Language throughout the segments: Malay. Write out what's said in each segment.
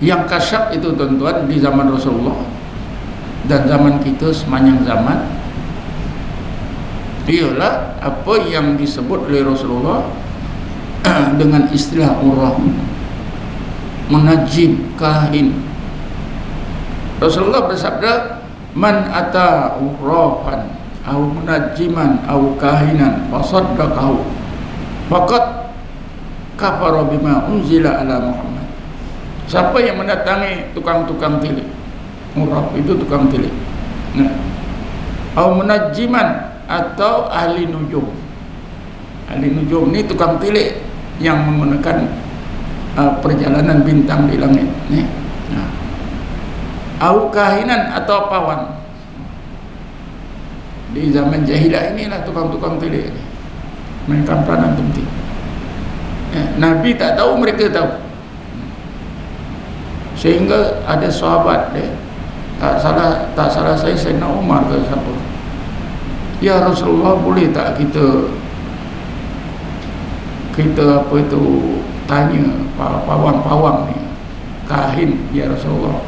Yang kasyaf itu tuan-tuan di zaman Rasulullah dan zaman kita sepanjang zaman ialah apa yang disebut oleh Rasulullah dengan istilah urraf, munajjim, kahin. Rasulullah bersabda, man ata urrafan au munajjiman au kahinan fasaddaqahu faqad kafara bima unzila ala Muhammad. Siapa yang mendatangi tukang-tukang tilik, urraf itu tukang tilik, au munajjiman atau ahli nujum. Ahli nujum ni tukang tilik yang menggunakan perjalanan bintang di langit ni. Au kahinan atau pawang. Di zaman jahilah inilah tukang-tukang tilik ni mainkan peranan penting. Nabi tak tahu, mereka tahu. Sehingga ada sahabat dia, tak salah saya Sayyidina Umar ke siapa, ya Rasulullah, boleh tak kita apa itu tanya pawang-pawang ni, kahin, ya Rasulullah.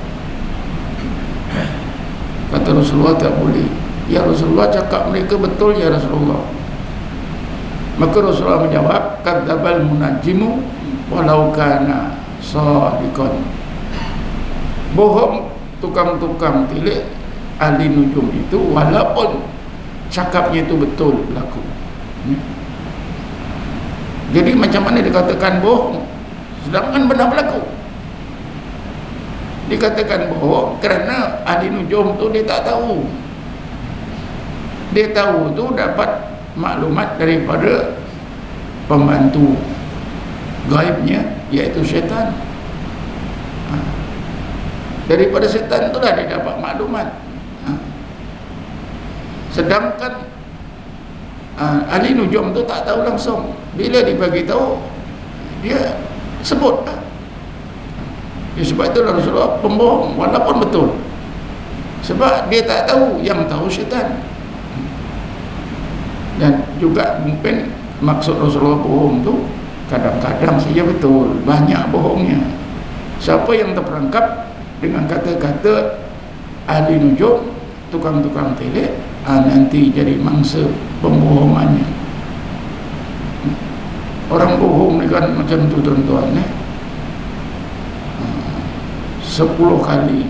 Kata Rasulullah, tak boleh. Ya Rasulullah, cakap mereka betul ya Rasulullah. Maka Rasulullah menjawab, kadzdzabal munajjimu walau kana shadiqan. Bohong tukang-tukang tilik ahli nujum itu walaupun cakapnya itu betul berlaku. Jadi macam mana dikatakan bohong sedangkan benar berlaku? Dikatakan bohong kerana ahli nujum tu dia tak tahu. Dia tahu tu dapat maklumat daripada pembantu gaibnya, iaitu syaitan. Daripada syaitan itulah dia dapat maklumat. Sedangkan ahli nujum tu tak tahu langsung. Bila dibagi tahu, dia sebut. Sebab itulah Rasulullah pembohong walaupun betul. Sebab dia tak tahu, yang tahu syaitan. Dan juga mungkin maksud Rasulullah bohong tu kadang-kadang saja betul, banyak bohongnya. Siapa yang terperangkap dengan kata-kata ahli nujum, tukang-tukang tilik, nanti jadi mangsa pembohongannya. Orang bohong ni kan macam tu tuan-tuan, 10 kali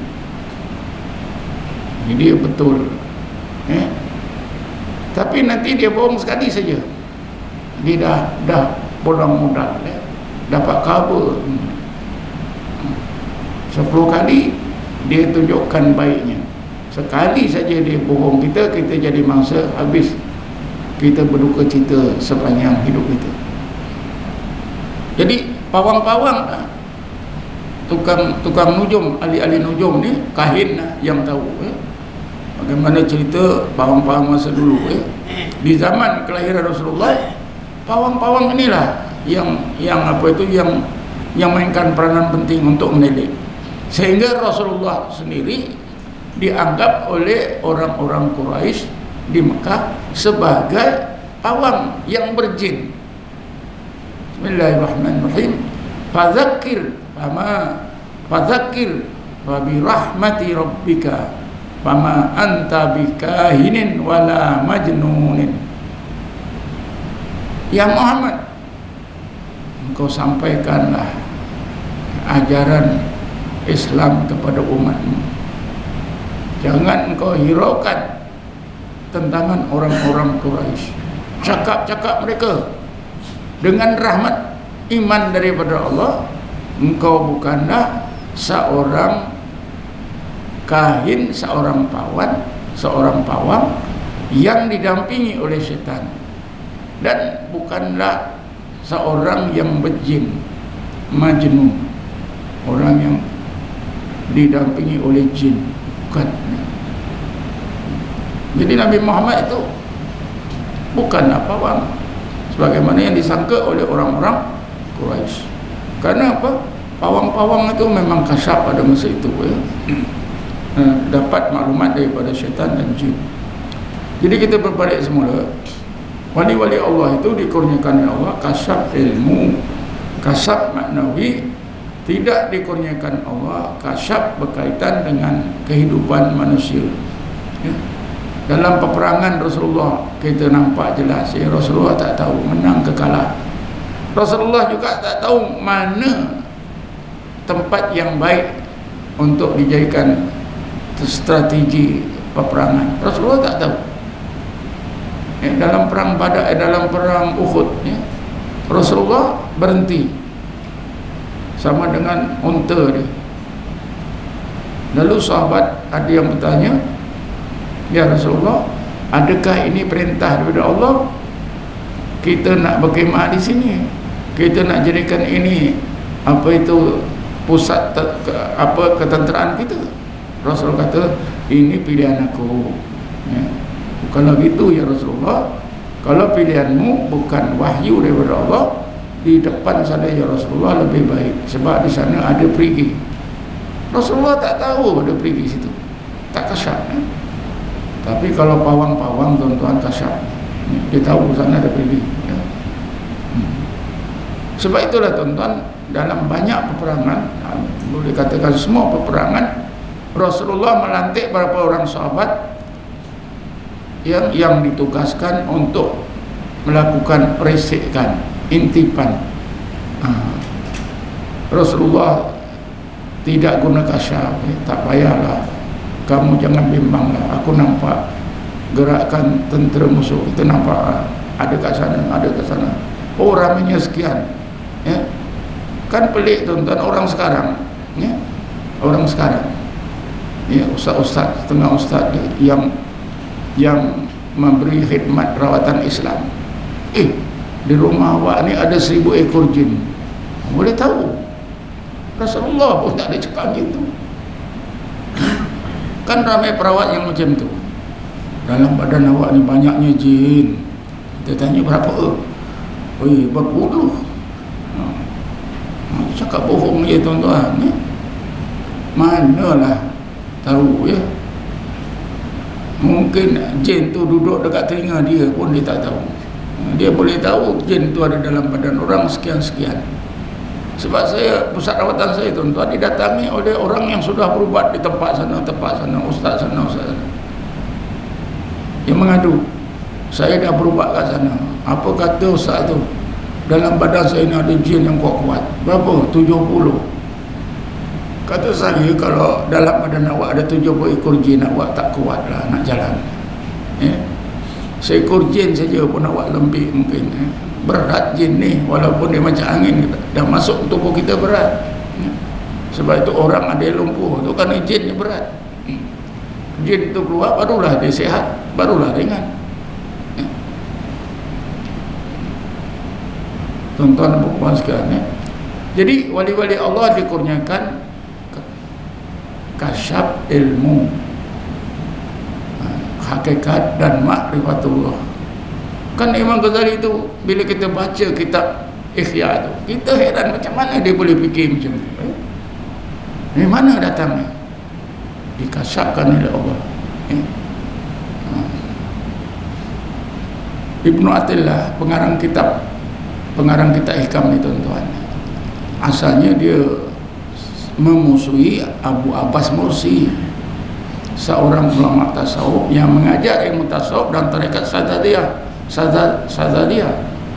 ini dia betul, tapi nanti dia bohong sekali saja, dia dah pulang modal, dapat cover. 10 kali dia tunjukkan baiknya, sekali saja dia bohong kita jadi mangsa, habis kita berduka cita sepanjang hidup kita. Jadi pawang-pawang, tukang nujum, ahli-ahli nujum ni, kahin yang tahu bagaimana cerita pawang-pawang masa dulu. Di zaman kelahiran Rasulullah, pawang-pawang inilah yang apa itu yang mainkan peranan penting untuk menilik, sehingga Rasulullah sendiri dianggap oleh orang-orang Quraisy di Mekah sebagai pawang yang berjin. Bismillahirrahmanirrahim. Fadzakir wa bi rahmati rabbika fama anta bikahinin wala majnunin. Ya Muhammad, engkau sampaikanlah ajaran Islam kepada umatmu. Jangan engkau hiraukan tentangan orang-orang Quraisy. Cakap-cakap mereka dengan rahmat iman daripada Allah. Engkau bukanlah seorang kahin, seorang pawang yang didampingi oleh syaitan, dan bukanlah seorang yang berjin, majnun, orang yang didampingi oleh jin, bukan. Jadi Nabi Muhammad itu bukanlah pawang sebagaimana yang disangka oleh orang-orang Quraisy. Karena apa? Pawang-pawang itu memang kasyaf pada masa itu, dapat maklumat daripada syaitan dan jin. Jadi kita berbalik semula, wali-wali Allah itu dikurniakan oleh Allah kasyaf ilmu, kasyaf maknawi, tidak dikurniakan Allah kasyaf berkaitan dengan kehidupan manusia. Ya. Dalam peperangan Rasulullah kita nampak jelas ya, Rasulullah tak tahu menang ke kalah. Rasulullah juga tak tahu mana tempat yang baik untuk dijadikan strategi peperangan. Rasulullah tak tahu. Ya, dalam perang Badar, dalam perang Uhud ya, Rasulullah berhenti sama dengan unta dia. Lalu sahabat ada yang bertanya, ya Rasulullah, adakah ini perintah daripada Allah? Kita nak berkhemah di sini, kita nak jadikan ini apa itu pusat ketenteraan kita. Rasul kata, ini pilihan aku ya. Kalau gitu ya Rasulullah, kalau pilihanmu bukan wahyu daripada Allah, di depan sana ya Rasulullah lebih baik, sebab di sana ada perigi. Rasulullah tak tahu ada perigi situ, tak kasyaf ya. Tapi kalau pawang-pawang tuan-tuan kasyaf, dia tahu sana ada pergi ya. Sebab itulah tuan-tuan, dalam banyak peperangan, boleh katakan semua peperangan, Rasulullah melantik beberapa orang sahabat yang ditugaskan untuk melakukan perisikan, intipan. Rasulullah tidak guna kasyaf, tak payahlah, kamu jangan bimbanglah, aku nampak gerakan tentera musuh, kita nampak ada kat sana, ada kat sana, oh ramainya sekian ya. Kan pelik tuan-tuan, orang sekarang ya, orang sekarang ya, ustaz-ustaz, setengah ustaz yang memberi khidmat rawatan Islam, di rumah awak ni ada 1000 ekor jin, boleh tahu? Rasulullah pun tak ada cakap gitu. Kan ramai perawat yang macam tu, dalam badan awak ni banyaknya jin. Kita tanya berapa? Berpuluh. Cakap bohong je tuan-tuan ya? Manalah tahu ya. Mungkin jin tu duduk dekat telinga dia pun dia tak tahu. Dia boleh tahu jin tu ada dalam badan orang sekian-sekian. Sebab saya, pusat rawatan saya tuan-tuan, didatangi oleh orang yang sudah berubat di tempat sana, ustaz sana, ustaz sana, yang mengadu, saya dah berubat kat sana. Apa kata ustaz tu? Dalam badan saya ni ada jin yang kuat-kuat. Berapa? 70. Kata saya, kalau dalam badan awak ada 70 ekor jin, awak tak kuat lah nak jalan ya. Seekor jin saja pun awak lembik mungkin ya. Berat jin ni, walaupun dia macam angin, dah masuk tubuh kita berat ya. Sebab itu orang ada yang lumpuh tu kerana jin ni berat. Jin tu keluar, barulah dia sihat, barulah ringan ya. Tuan-tuan dan puan sekalian ya. Jadi wali-wali Allah dikurniakan kasyaf ilmu, hakikat dan makrifatullah. Kan Imam Ghazali itu bila kita baca kitab Ihya tu, kita heran macam mana dia boleh fikir macam tu. Dari mana datangnya? Dikasyafkan oleh Allah ya. Ibnu Attillah, pengarang kitab Hikam ni tuan-tuan, asalnya dia memusuhi Abu Abbas Mursi, seorang ulama tasawuf yang mengajar ilmu tasawuf dan tarekat Sazaliyah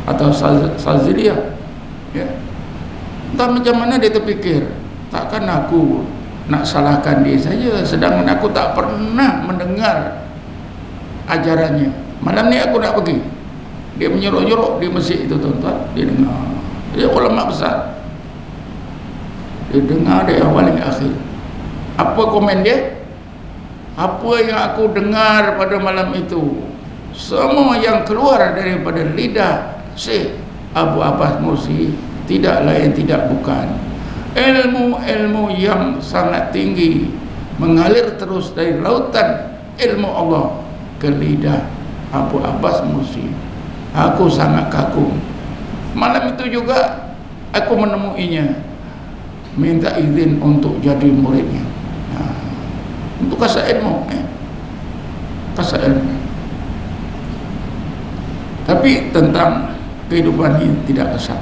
atau Saziliyah ya. Entah macam mana dia terfikir, takkan aku nak salahkan dia saja, sedangkan aku tak pernah mendengar ajarannya. Malam ni aku nak pergi, dia menyuruh-nyuruh di masjid itu tuan-tuan, dia dengar, dia ulama besar, dia dengar dari awal hingga akhir. Apa komen dia? Apa yang aku dengar pada malam itu, semua yang keluar daripada lidah Syekh Abu Abbas Mursi tidak lain tidak bukan ilmu-ilmu yang sangat tinggi, mengalir terus dari lautan ilmu Allah ke lidah Abu Abbas Mursi. Aku sangat kagum. Malam itu juga aku menemuinya, minta izin untuk jadi muridnya, untuk kasih ilmu kasih ilmu. Tapi tentang kehidupan ini tidak kesal.